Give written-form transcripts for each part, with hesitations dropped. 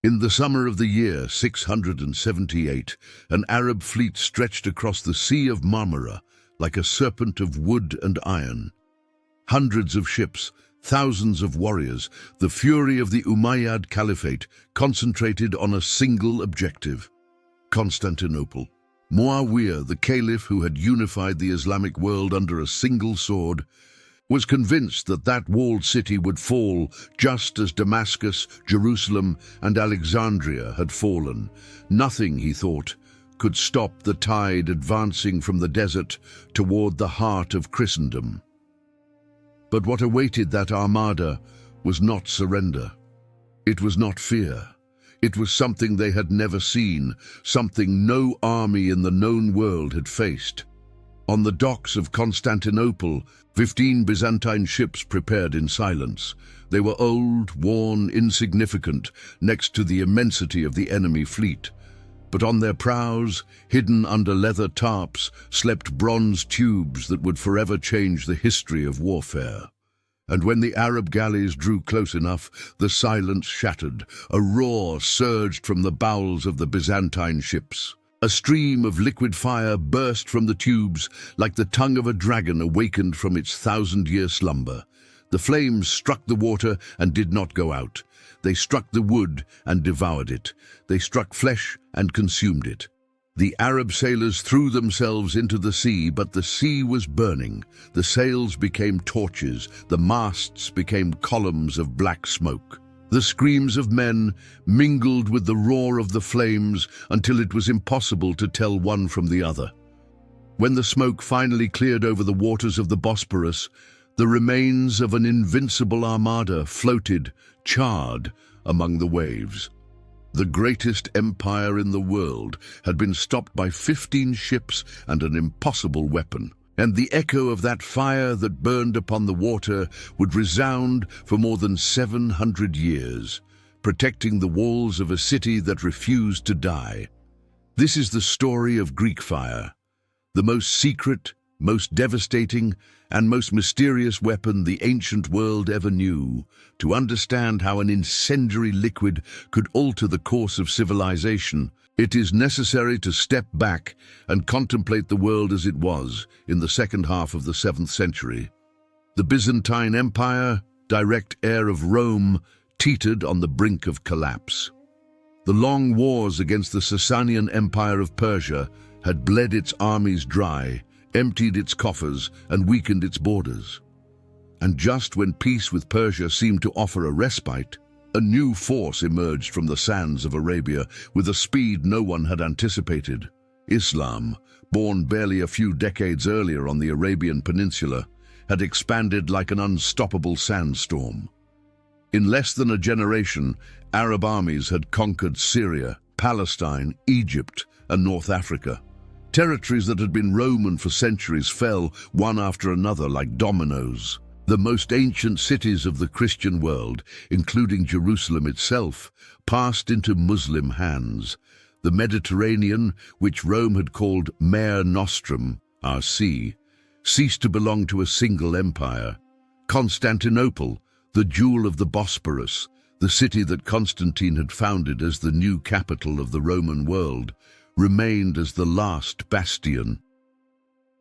In the summer of the year 678, an Arab fleet stretched across the Sea of Marmara like a serpent of wood and iron. Hundreds of ships, thousands of warriors, the fury of the Umayyad Caliphate concentrated on a single objective: Constantinople. Muawiyah, the caliph who had unified the Islamic world under a single sword, was convinced that that walled city would fall just as Damascus, Jerusalem, and Alexandria had fallen. Nothing, he thought, could stop the tide advancing from the desert toward the heart of Christendom. But what awaited that armada was not surrender. It was not fear. It was something they had never seen, something no army in the known world had faced. On the docks of Constantinople, 15 Byzantine ships prepared in silence. They were old, worn, insignificant, next to the immensity of the enemy fleet. But on their prows, hidden under leather tarps, slept bronze tubes that would forever change the history of warfare. And when the Arab galleys drew close enough, the silence shattered. A roar surged from the bowels of the Byzantine ships. A stream of liquid fire burst from the tubes like the tongue of a dragon awakened from its thousand-year slumber. The flames struck the water and did not go out. They struck the wood and devoured it. They struck flesh and consumed it. The Arab sailors threw themselves into the sea, but the sea was burning. The sails became torches. The masts became columns of black smoke. The screams of men mingled with the roar of the flames until it was impossible to tell one from the other. When the smoke finally cleared over the waters of the Bosporus, the remains of an invincible armada floated, charred, among the waves. The greatest empire in the world had been stopped by 15 ships and an impossible weapon. And the echo of that fire that burned upon the water would resound for more than 700 years, protecting the walls of a city that refused to die. This is the story of Greek fire, the most secret, most devastating, and most mysterious weapon the ancient world ever knew. To understand how an incendiary liquid could alter the course of civilization, it is necessary to step back and contemplate the world as it was in the second half of the 7th century. The Byzantine Empire, direct heir of Rome, teetered on the brink of collapse. The long wars against the Sasanian Empire of Persia had bled its armies dry, emptied its coffers, and weakened its borders. And just when peace with Persia seemed to offer a respite, a new force emerged from the sands of Arabia with a speed no one had anticipated. Islam, born barely a few decades earlier on the Arabian Peninsula, had expanded like an unstoppable sandstorm. In less than a generation, Arab armies had conquered Syria, Palestine, Egypt, and North Africa. Territories that had been Roman for centuries fell one after another like dominoes. The most ancient cities of the Christian world, including Jerusalem itself, passed into Muslim hands. The Mediterranean, which Rome had called Mare Nostrum, our sea, ceased to belong to a single empire. Constantinople, the jewel of the Bosporus, the city that Constantine had founded as the new capital of the Roman world, remained as the last bastion.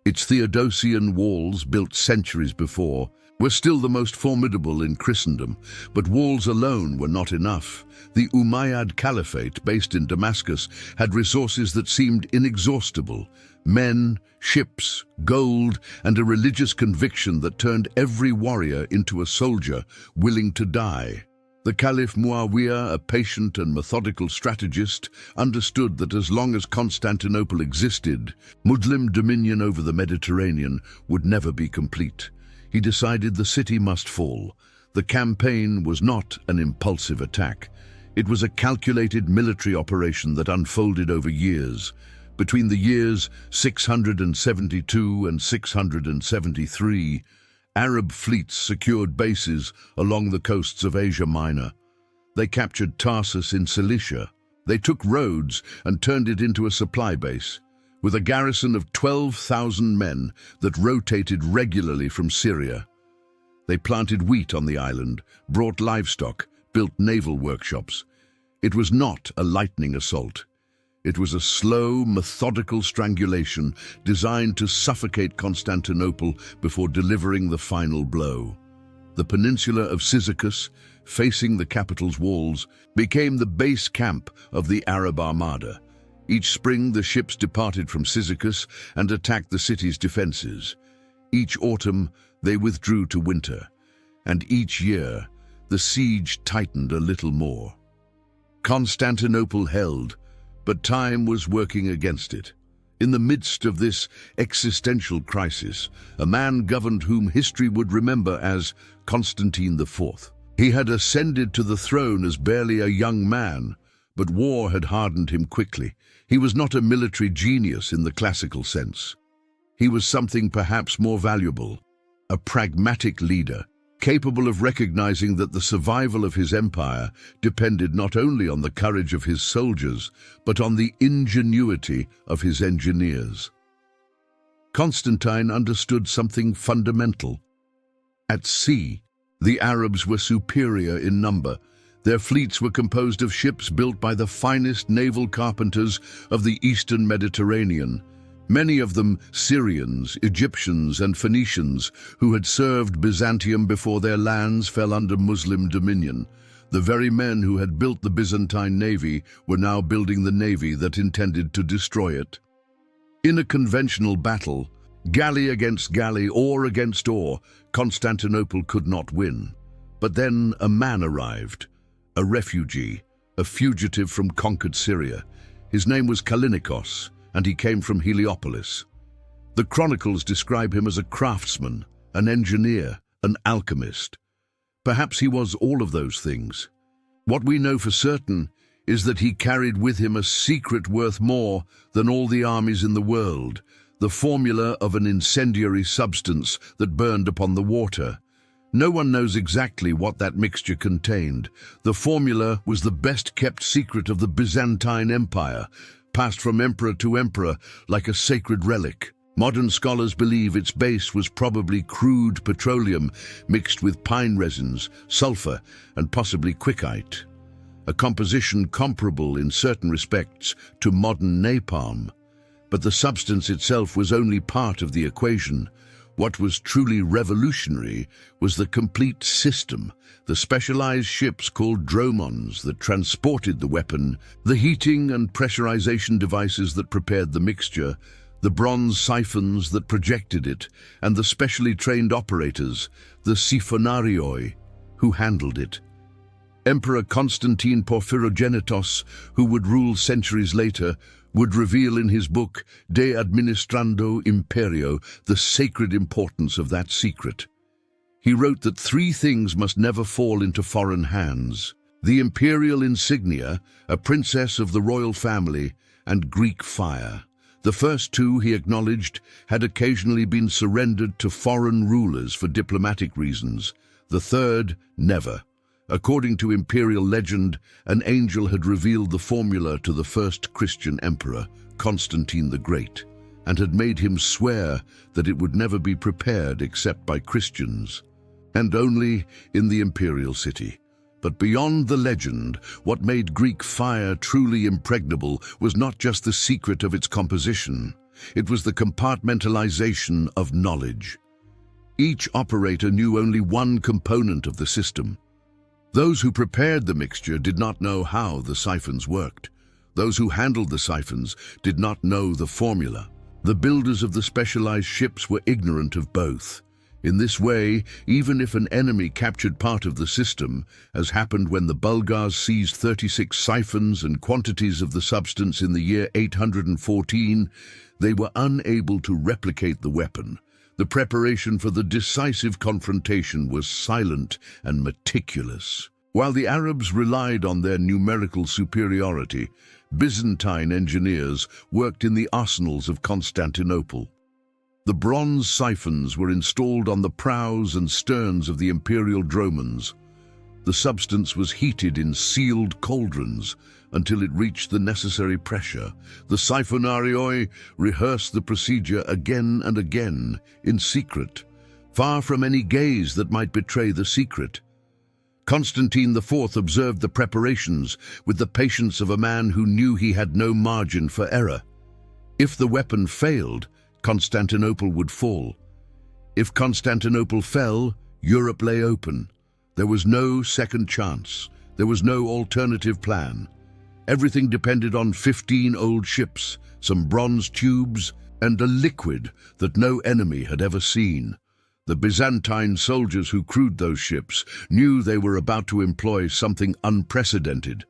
Its Theodosian walls, built centuries before, were still the most formidable in Christendom, but walls alone were not enough. The Umayyad Caliphate, based in Damascus, had resources that seemed inexhaustible: men, ships, gold, and a religious conviction that turned every warrior into a soldier willing to die. The Caliph Muawiyah, a patient and methodical strategist, understood that as long as Constantinople existed, Muslim dominion over the Mediterranean would never be complete. He decided the city must fall. The campaign was not an impulsive attack. It was a calculated military operation that unfolded over years. Between the years 672 and 673, Arab fleets secured bases along the coasts of Asia Minor. They captured Tarsus in Cilicia. They took Rhodes and turned it into a supply base, with a garrison of 12,000 men that rotated regularly from Syria. They planted wheat on the island, brought livestock, built naval workshops. It was not a lightning assault. It was a slow, methodical strangulation designed to suffocate Constantinople before delivering the final blow. The peninsula of Cyzicus, facing the capital's walls, became the base camp of the Arab Armada. Each spring the ships departed from Cyzicus and attacked the city's defenses. Each autumn they withdrew to winter, and each year the siege tightened a little more. Constantinople held, but time was working against it. In the midst of this existential crisis, a man governed whom history would remember as Constantine IV. He had ascended to the throne as barely a young man, but war had hardened him quickly. He was not a military genius in the classical sense. He was something perhaps more valuable, a pragmatic leader, capable of recognizing that the survival of his empire depended not only on the courage of his soldiers, but on the ingenuity of his engineers. Constantine understood something fundamental. At sea, the Arabs were superior in number. Their fleets were composed of ships built by the finest naval carpenters of the Eastern Mediterranean, many of them Syrians, Egyptians, and Phoenicians who had served Byzantium before their lands fell under Muslim dominion. The very men who had built the Byzantine navy were now building the navy that intended to destroy it. In a conventional battle, galley against galley, oar against oar, Constantinople could not win. But then a man arrived, a refugee, a fugitive from conquered Syria. His name was Callinicos, and he came from Heliopolis. The chronicles describe him as a craftsman, an engineer, an alchemist. Perhaps he was all of those things. What we know for certain is that he carried with him a secret worth more than all the armies in the world, the formula of an incendiary substance that burned upon the water. No one knows exactly what that mixture contained. The formula was the best-kept secret of the Byzantine Empire, passed from emperor to emperor like a sacred relic. Modern scholars believe its base was probably crude petroleum mixed with pine resins, sulfur, and possibly quickite, a composition comparable in certain respects to modern napalm. But the substance itself was only part of the equation. What was truly revolutionary was the complete system, the specialized ships called dromons that transported the weapon, the heating and pressurization devices that prepared the mixture, the bronze siphons that projected it, and the specially trained operators, the siphonarioi, who handled it. Emperor Constantine Porphyrogenitos, who would rule centuries later, would reveal in his book De Administrando Imperio the sacred importance of that secret. He wrote that 3 things must never fall into foreign hands: the imperial insignia, a princess of the royal family, and Greek fire. The first 2, he acknowledged, had occasionally been surrendered to foreign rulers for diplomatic reasons. The third, never. According to imperial legend, an angel had revealed the formula to the first Christian emperor, Constantine the Great, and had made him swear that it would never be prepared except by Christians, and only in the imperial city. But beyond the legend, what made Greek fire truly impregnable was not just the secret of its composition. It was the compartmentalization of knowledge. Each operator knew only one component of the system. Those who prepared the mixture did not know how the siphons worked. Those who handled the siphons did not know the formula. The builders of the specialized ships were ignorant of both. In this way, even if an enemy captured part of the system, as happened when the Bulgars seized 36 siphons and quantities of the substance in the year 814, they were unable to replicate the weapon. The preparation for the decisive confrontation was silent and meticulous. While the Arabs relied on their numerical superiority, Byzantine engineers worked in the arsenals of Constantinople. The bronze siphons were installed on the prows and sterns of the imperial dromons. The substance was heated in sealed cauldrons until it reached the necessary pressure. The siphonarioi rehearsed the procedure again and again, in secret, far from any gaze that might betray the secret. Constantine IV observed the preparations with the patience of a man who knew he had no margin for error. If the weapon failed, Constantinople would fall. If Constantinople fell, Europe lay open. There was no second chance. There was no alternative plan. Everything depended on 15 old ships, some bronze tubes, and a liquid that no enemy had ever seen. The Byzantine soldiers who crewed those ships knew they were about to employ something unprecedented.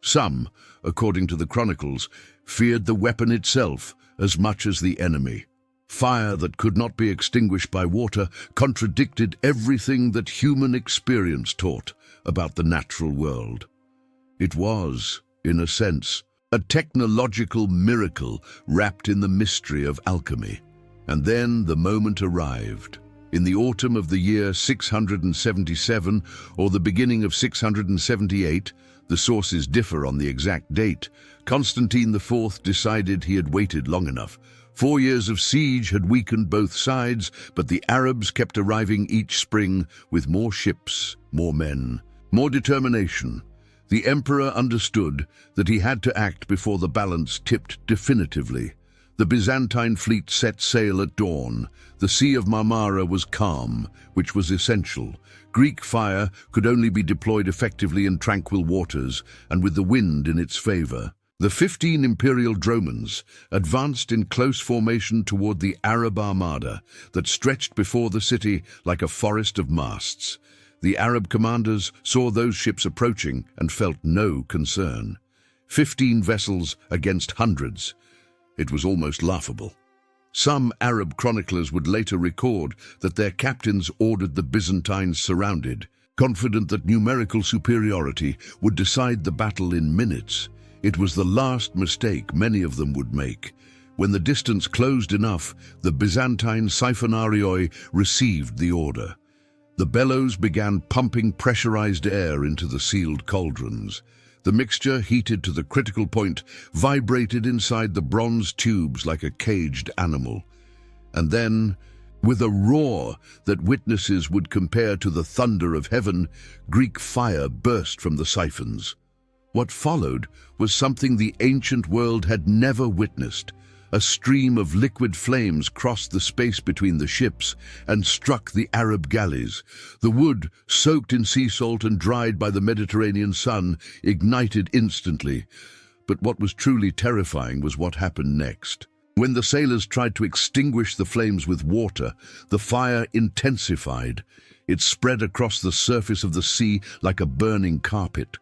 Some, according to the chronicles, feared the weapon itself as much as the enemy. Fire that could not be extinguished by water contradicted everything that human experience taught about the natural world. It was, in a sense, a technological miracle wrapped in the mystery of alchemy. And then the moment arrived. In the autumn of the year 677 or the beginning of 678, the sources differ on the exact date, Constantine IV decided he had waited long enough. 4 years of siege had weakened both sides, but the Arabs kept arriving each spring with more ships, more men, more determination. The emperor understood that he had to act before the balance tipped definitively. The Byzantine fleet set sail at dawn. The Sea of Marmara was calm, which was essential. Greek fire could only be deployed effectively in tranquil waters and with the wind in its favor. The 15 imperial dromons advanced in close formation toward the Arab armada that stretched before the city like a forest of masts. The Arab commanders saw those ships approaching and felt no concern. 15 vessels against hundreds. It was almost laughable. Some Arab chroniclers would later record that their captains ordered the Byzantines surrounded, confident that numerical superiority would decide the battle in minutes. It was the last mistake many of them would make. When the distance closed enough, the Byzantine siphonarioi received the order. The bellows began pumping pressurized air into the sealed cauldrons. The mixture, heated to the critical point, vibrated inside the bronze tubes like a caged animal. And then, with a roar that witnesses would compare to the thunder of heaven, Greek fire burst from the siphons. What followed was something the ancient world had never witnessed. A stream of liquid flames crossed the space between the ships and struck the Arab galleys. The wood, soaked in sea salt and dried by the Mediterranean sun, ignited instantly. But what was truly terrifying was what happened next. When the sailors tried to extinguish the flames with water, the fire intensified. It spread across the surface of the sea like a burning carpet.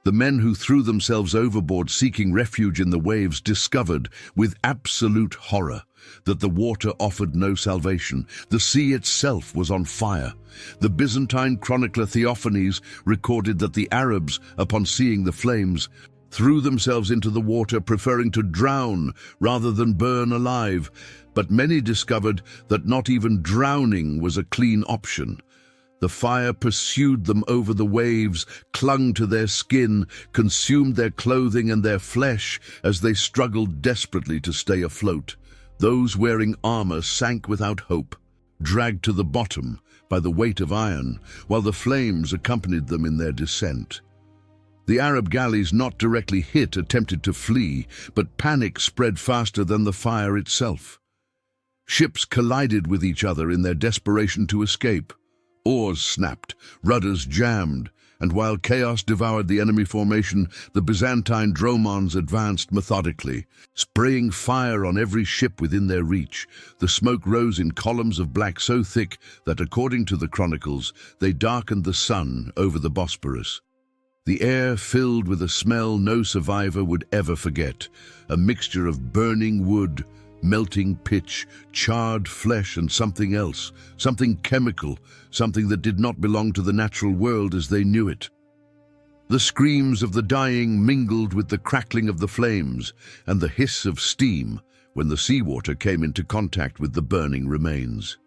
The men who threw themselves overboard seeking refuge in the waves discovered, with absolute horror, that the water offered no salvation. The sea itself was on fire. The Byzantine chronicler Theophanes recorded that the Arabs, upon seeing the flames, threw themselves into the water, preferring to drown rather than burn alive. But many discovered that not even drowning was a clean option. The fire pursued them over the waves, clung to their skin, consumed their clothing and their flesh as they struggled desperately to stay afloat. Those wearing armor sank without hope, dragged to the bottom by the weight of iron, while the flames accompanied them in their descent. The Arab galleys not directly hit attempted to flee, but panic spread faster than the fire itself. Ships collided with each other in their desperation to escape. Oars snapped, rudders jammed, and while chaos devoured the enemy formation, the Byzantine dromons advanced methodically, spraying fire on every ship within their reach. The smoke rose in columns of black so thick that, according to the chronicles, they darkened the sun over the Bosporus. The air filled with a smell no survivor would ever forget, a mixture of burning wood, melting pitch, charred flesh, and something else, something chemical, something that did not belong to the natural world as they knew it. The screams of the dying mingled with the crackling of the flames and the hiss of steam when the seawater came into contact with the burning remains.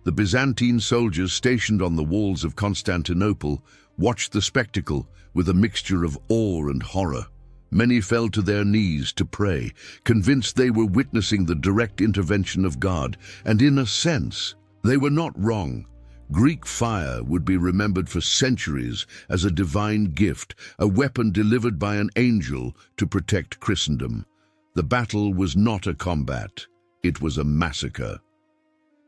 The Byzantine soldiers stationed on the walls of Constantinople watched the spectacle with a mixture of awe and horror. Many fell to their knees to pray, convinced they were witnessing the direct intervention of God, and in a sense, they were not wrong. Greek fire would be remembered for centuries as a divine gift, a weapon delivered by an angel to protect Christendom. The battle was not a combat, it was a massacre.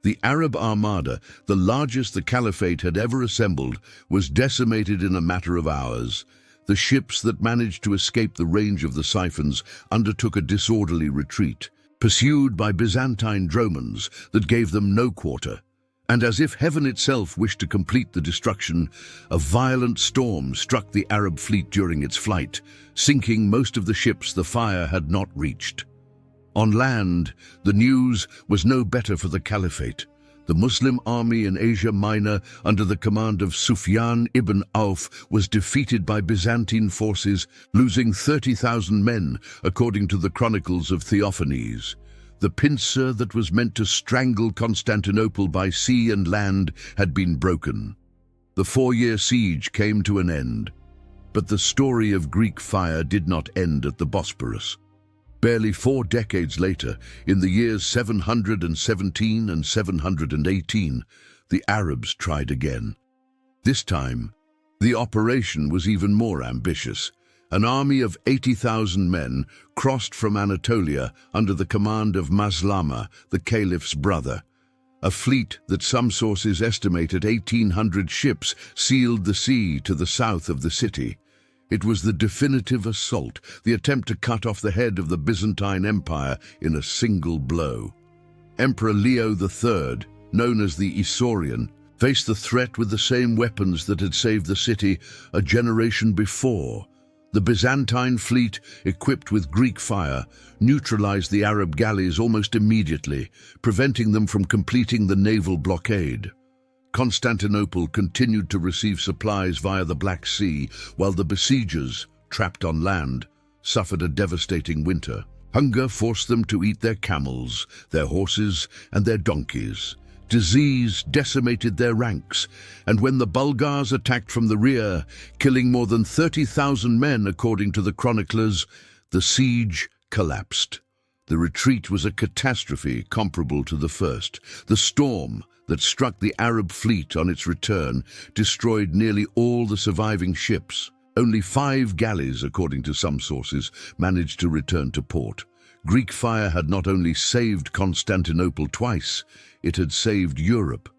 The Arab armada, the largest the Caliphate had ever assembled, was decimated in a matter of hours. The ships that managed to escape the range of the siphons undertook a disorderly retreat, pursued by Byzantine dromons that gave them no quarter. And as if heaven itself wished to complete the destruction, a violent storm struck the Arab fleet during its flight, sinking most of the ships the fire had not reached. On land, the news was no better for the Caliphate. The Muslim army in Asia Minor, under the command of Sufyan ibn Auf, was defeated by Byzantine forces, losing 30,000 men, according to the chronicles of Theophanes. The pincer that was meant to strangle Constantinople by sea and land had been broken. The 4-year siege came to an end. But the story of Greek fire did not end at the Bosporus. Barely 4 decades later, in the years 717 and 718, the Arabs tried again. This time, the operation was even more ambitious. An army of 80,000 men crossed from Anatolia under the command of Maslama, the Caliph's brother. A fleet that some sources estimate at 1,800 ships sealed the sea to the south of the city. It was the definitive assault, the attempt to cut off the head of the Byzantine Empire in a single blow. Emperor Leo III, known as the Isaurian, faced the threat with the same weapons that had saved the city a generation before. The Byzantine fleet, equipped with Greek fire, neutralized the Arab galleys almost immediately, preventing them from completing the naval blockade. Constantinople continued to receive supplies via the Black Sea, while the besiegers, trapped on land, suffered a devastating winter. Hunger forced them to eat their camels, their horses, and their donkeys. Disease decimated their ranks, and when the Bulgars attacked from the rear, killing more than 30,000 men according to the chroniclers, the siege collapsed. The retreat was a catastrophe comparable to the first. The storm that struck the Arab fleet on its return destroyed nearly all the surviving ships. Only 5 galleys, according to some sources, managed to return to port. Greek fire had not only saved Constantinople twice, it had saved Europe.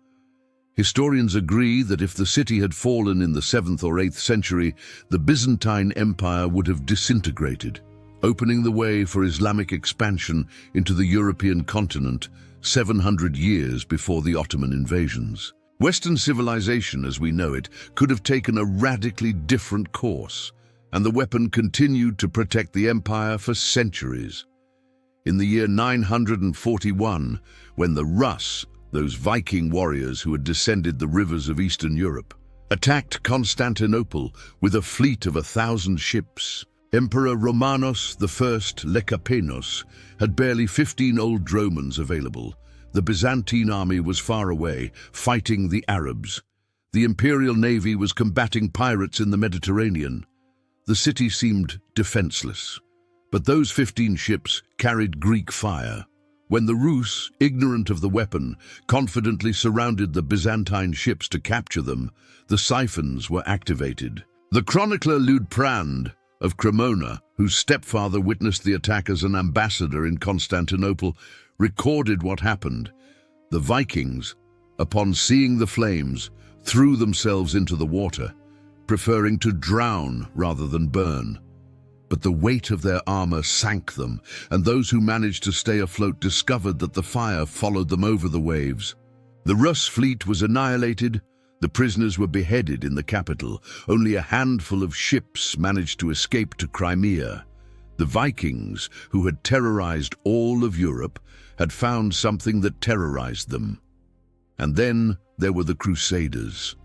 Historians agree that if the city had fallen in the 7th or 8th century, the Byzantine Empire would have disintegrated, opening the way for Islamic expansion into the European continent 700 years before the Ottoman invasions. Western civilization, as we know it, could have taken a radically different course, and the weapon continued to protect the empire for centuries. In the year 941, when the Rus, those Viking warriors who had descended the rivers of Eastern Europe, attacked Constantinople with a fleet of 1,000 ships, Emperor Romanos I Lecapenus had barely 15 old dromons available. The Byzantine army was far away, fighting the Arabs. The imperial navy was combating pirates in the Mediterranean. The city seemed defenseless. But those 15 ships carried Greek fire. When the Rus, ignorant of the weapon, confidently surrounded the Byzantine ships to capture them, the siphons were activated. The chronicler Liutprand of Cremona, whose stepfather witnessed the attack as an ambassador in Constantinople, recorded what happened. The Vikings, upon seeing the flames, threw themselves into the water, preferring to drown rather than burn. But the weight of their armor sank them, and those who managed to stay afloat discovered that the fire followed them over the waves. The Rus fleet was annihilated. The prisoners were beheaded in the capital. Only a handful of ships managed to escape to Crimea. The Vikings, who had terrorized all of Europe, had found something that terrorized them. And then there were the Crusaders.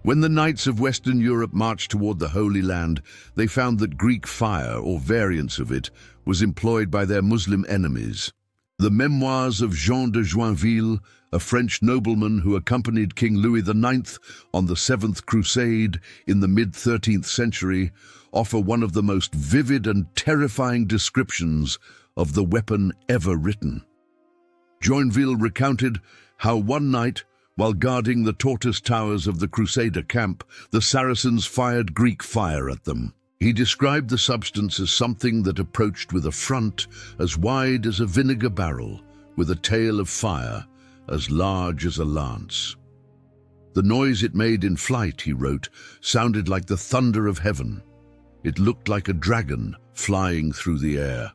When the knights of Western Europe marched toward the Holy Land, they found that Greek fire, or variants of it, was employed by their Muslim enemies. The memoirs of Jean de Joinville, a French nobleman who accompanied King Louis IX on the 7th Crusade in the mid-13th century, offer one of the most vivid and terrifying descriptions of the weapon ever written. Joinville recounted how one night, While guarding the tortoise towers of the Crusader camp, the Saracens fired Greek fire at them. He described the substance as something that approached with a front as wide as a vinegar barrel, with a tail of fire as large as a lance. The noise it made in flight, he wrote, sounded like the thunder of heaven. It looked like a dragon flying through the air.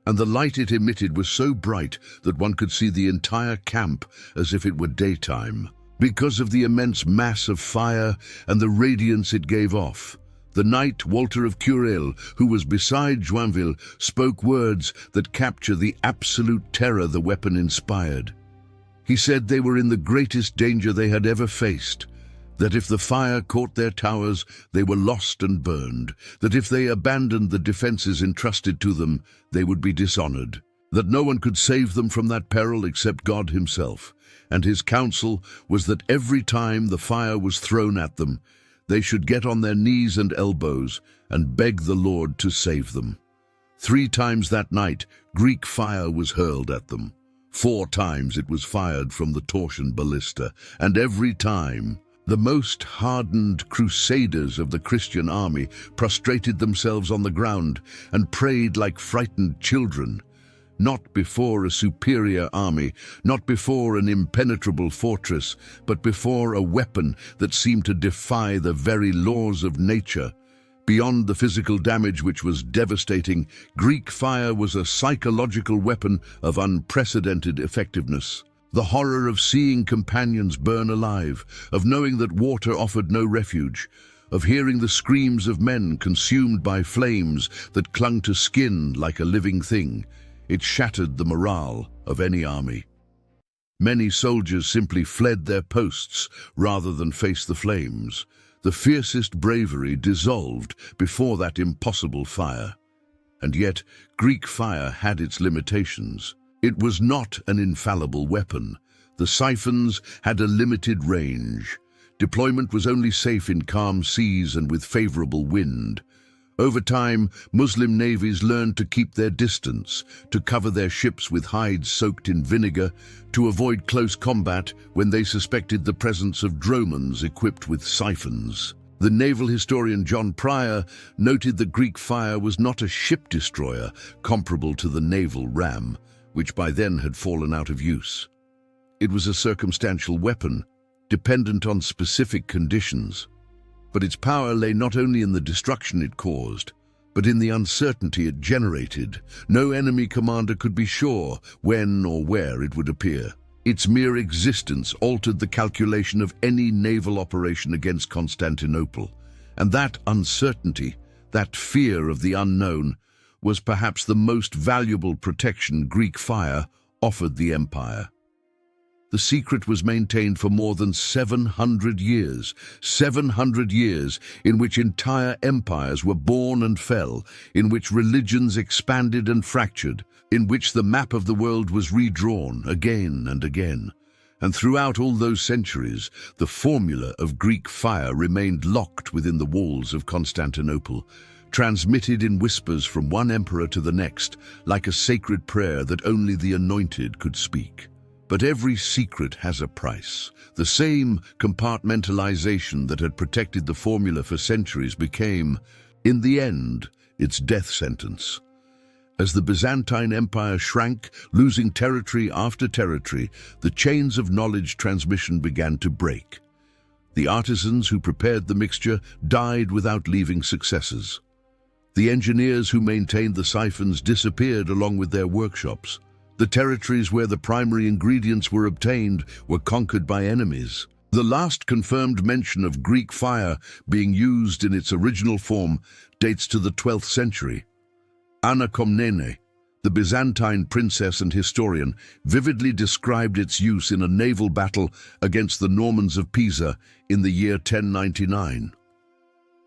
And the light it emitted was so bright that one could see the entire camp as if it were daytime. Because of the immense mass of fire and the radiance it gave off, the knight Walter of Curel, who was beside Joinville, spoke words that capture the absolute terror the weapon inspired. He said they were in the greatest danger they had ever faced, that if the fire caught their towers, they were lost and burned, that if they abandoned the defenses entrusted to them, they would be dishonored, that no one could save them from that peril except God himself, and his counsel was that every time the fire was thrown at them, they should get on their knees and elbows and beg the Lord to save them. 3 times that night, Greek fire was hurled at them. 4 times it was fired from the torsion ballista, and every time, the most hardened Crusaders of the Christian army prostrated themselves on the ground and prayed like frightened children, not before a superior army, not before an impenetrable fortress, but before a weapon that seemed to defy the very laws of nature. Beyond the physical damage which was devastating, Greek fire was a psychological weapon of unprecedented effectiveness. The horror of seeing companions burn alive, of knowing that water offered no refuge, of hearing the screams of men consumed by flames that clung to skin like a living thing. It shattered the morale of any army. Many soldiers simply fled their posts rather than face the flames. The fiercest bravery dissolved before that impossible fire. And yet, Greek fire had its limitations. It was not an infallible weapon. The siphons had a limited range. Deployment was only safe in calm seas and with favorable wind. Over time, Muslim navies learned to keep their distance, to cover their ships with hides soaked in vinegar, to avoid close combat when they suspected the presence of dromons equipped with siphons. The naval historian John Pryor noted that Greek fire was not a ship destroyer comparable to the naval ram, which by then had fallen out of use. It was a circumstantial weapon, dependent on specific conditions. But its power lay not only in the destruction it caused, but in the uncertainty it generated. No enemy commander could be sure when or where it would appear. Its mere existence altered the calculation of any naval operation against Constantinople, and that uncertainty, that fear of the unknown, was perhaps the most valuable protection Greek fire offered the empire. The secret was maintained for more than 700 years, 700 years in which entire empires were born and fell, in which religions expanded and fractured, in which the map of the world was redrawn again and again. And throughout all those centuries, the formula of Greek fire remained locked within the walls of Constantinople, transmitted in whispers from one emperor to the next, like a sacred prayer that only the anointed could speak. But every secret has a price. The same compartmentalization that had protected the formula for centuries became, in the end, its death sentence. As the Byzantine Empire shrank, losing territory after territory, the chains of knowledge transmission began to break. The artisans who prepared the mixture died without leaving successors. The engineers who maintained the siphons disappeared along with their workshops. The territories where the primary ingredients were obtained were conquered by enemies. The last confirmed mention of Greek fire being used in its original form dates to the 12th century. Anna Komnene, the Byzantine princess and historian, vividly described its use in a naval battle against the Normans of Pisa in the year 1099.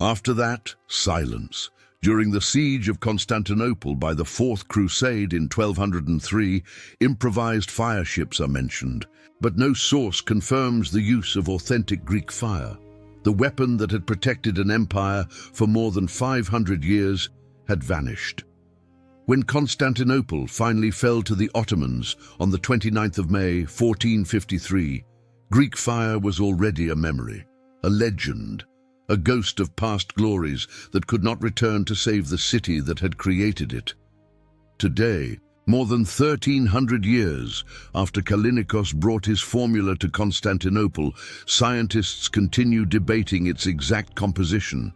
After that, silence. During the siege of Constantinople by the Fourth Crusade in 1203, improvised fire ships are mentioned, but no source confirms the use of authentic Greek fire. The weapon that had protected an empire for more than 500 years had vanished. When Constantinople finally fell to the Ottomans on the 29th of May, 1453, Greek fire was already a memory, a legend, a ghost of past glories that could not return to save the city that had created it. Today, more than 1,300 years after Callinicos brought his formula to Constantinople, scientists continue debating its exact composition.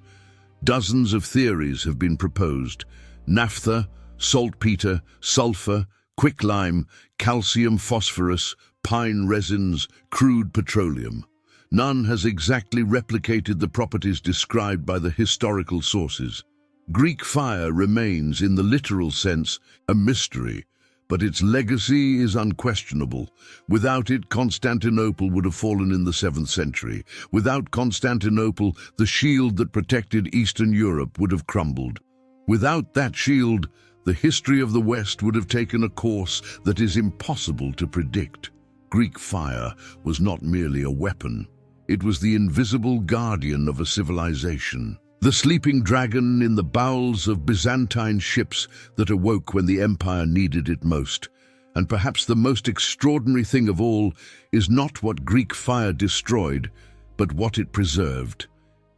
Dozens of theories have been proposed: naphtha, saltpeter, sulfur, quicklime, calcium phosphorus, pine resins, crude petroleum. None has exactly replicated the properties described by the historical sources. Greek fire remains, in the literal sense, a mystery, but its legacy is unquestionable. Without it, Constantinople would have fallen in the 7th century. Without Constantinople, the shield that protected Eastern Europe would have crumbled. Without that shield, the history of the West would have taken a course that is impossible to predict. Greek fire was not merely a weapon. It was the invisible guardian of a civilization. The sleeping dragon in the bowels of Byzantine ships that awoke when the empire needed it most. And perhaps the most extraordinary thing of all is not what Greek fire destroyed, but what it preserved.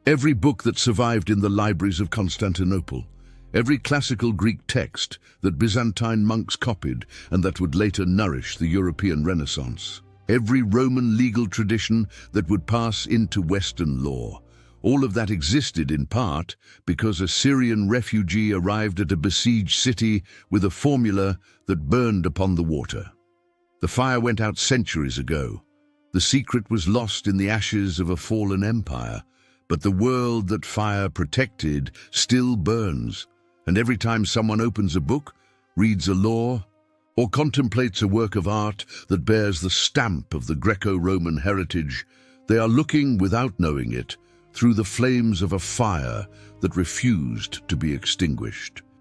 Every book that survived in the libraries of Constantinople, every classical Greek text that Byzantine monks copied and that would later nourish the European Renaissance, every Roman legal tradition that would pass into Western law, all of that existed in part because a Syrian refugee arrived at a besieged city with a formula that burned upon the water. The fire went out centuries ago. The secret was lost in the ashes of a fallen empire, but the world that fire protected still burns. And every time someone opens a book, reads a law, or contemplates a work of art that bears the stamp of the Greco-Roman heritage, they are looking, without knowing it, through the flames of a fire that refused to be extinguished.